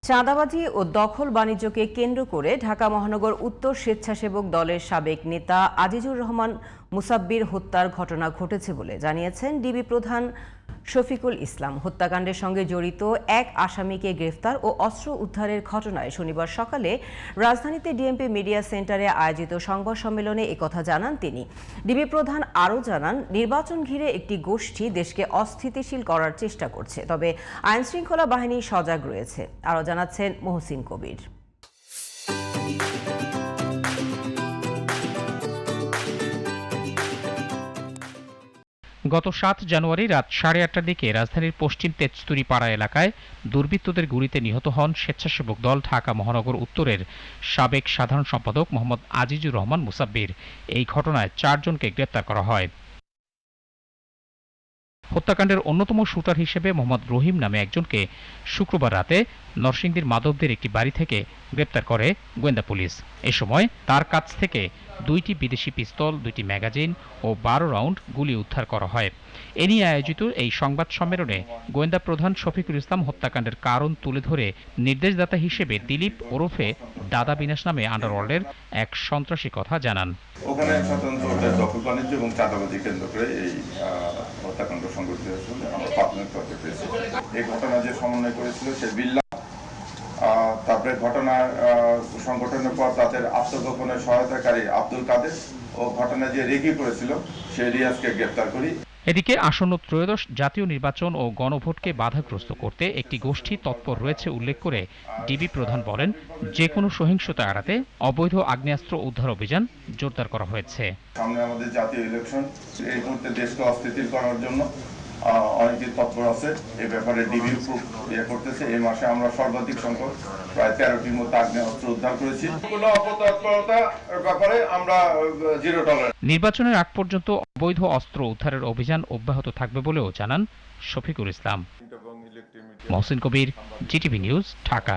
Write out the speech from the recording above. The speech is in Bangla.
চাঁদাবাজি ও দখল বাণিজ্যকে কেন্দ্র করে ঢাকা মহানগর উত্তর স্বেচ্ছাসেবক দলের সাবেক নেতা আজিজুর রহমান মুসাব্বির হত্যার ঘটনা ঘটেছে বলে জানিয়েছেন ডিবি প্রধান শফিকুল ইসলাম। হত্যাকাণ্ডের সঙ্গে জড়িত এক আসামিকে গ্রেফতার ও অস্ত্র উদ্ধারের ঘটনায় শনিবার সকালে রাজধানীতে ডিএমপি মিডিয়া সেন্টারে আয়োজিত সংবাদ সম্মেলনে একথা জানান তিনি। ডিবি প্রধান আরও জানান, নির্বাচন ঘিরে একটি গোষ্ঠী দেশকে অস্থিতিশীল করার চেষ্টা করছে, তবে আইনশৃঙ্খলা বাহিনী সজাগ রয়েছে। আরও জানাচ্ছেন মহসিন কবির। গত ৭ জানুয়ারি রাত ৮:৩০টার দিকে রাজধানীর পশ্চিম তেজতুরী পাড়া এলাকায় দুর্বৃত্তদের গুলিতে নিহত হন স্বেচ্ছাসেবক দল ঢাকা মহানগর উত্তরের সাবেক সাধারণ সম্পাদক মোহাম্মদ আজিজুর রহমান মুসাব্বির। এই ঘটনায় ৪ জনকে গ্রেপ্তার করা হয়। হত্যাকাণ্ডের অন্যতম শুটার হিসেবে মোহাম্মদ রহিম নামে একজনকে শুক্রবার রাতে নরসিংদীর মাধবদের একটি বাড়ি থেকে গ্রেপ্তার করে গোয়েন্দা পুলিশ। এ সময় তার কাছ থেকে ২টি বিদেশি পিস্তল, ২টি ম্যাগাজিন ও ১২ রাউন্ড গুলি উদ্ধার করা হয়। এ নিয়ে আয়োজিত এই সংবাদ সম্মেলনে গোয়েন্দা প্রধান শফিকুল ইসলাম হত্যাকাণ্ডের কারণ তুলে ধরে নির্দেশদাতা হিসেবে দিলীপ ওরফে দাদা বিনাশ নামে আন্ডারওয়ার্ল্ডের এক সন্ত্রাসী কথা জানান। ওখানে স্বতন্ত্র দখল বাণিজ্য এবং চাঁদাবাজি কেন্দ্র করে এই হত্যাকাণ্ড সংঘটিত হয়েছিল আমরা প্রাথমিক তথ্য পেয়েছি। এই ঘটনা যে সমন্বয় করেছিল সে বিল্লাহ, তারপরে ঘটনা সংগঠনের পর তাদের আত্মগোপনের সহায়তাকারী আব্দুল কাদের ও ঘটনা যে রেগি করেছিল সে রিয়াজকে গ্রেপ্তার করি। এদিকে আসন্ন ত্রয়োদশ জাতীয় নির্বাচন ও গণভোটকে বাধাগ্রস্ত করতে একটি গোষ্ঠী তৎপর রয়েছে উল্লেখ করে ডিবি প্রধান বলেন, যে কোনো সহিংসতা এড়াতে অবৈধ আগ্নেয়াস্ত্র উদ্ধার অভিযান জোরদার করা হয়েছে। সামনে আমাদের জাতীয় ইলেকশন, এই মুহূর্তে দেশকে অস্থিতিশীল করার জন্য অনেকেই তৎপর আছে। এই ব্যাপারে ডিবি করতেছে। এই মাসে আমরা সর্বাধিক সংখ্যক প্রায় 13টির মতো আগ্নেয়াস্ত্র উদ্ধার করেছি। কোনো অপতৎপরতার ব্যাপারে আমরা জিরো টলারেন্স। নির্বাচনের আগ পর্যন্ত অবৈধ অস্ত্র উদ্ধারের অভিযান অব্যাহত থাকবে বলেও জানান শফিকুল ইসলাম। মহসিন কবির, জিটিভি নিউজ, ঢাকা।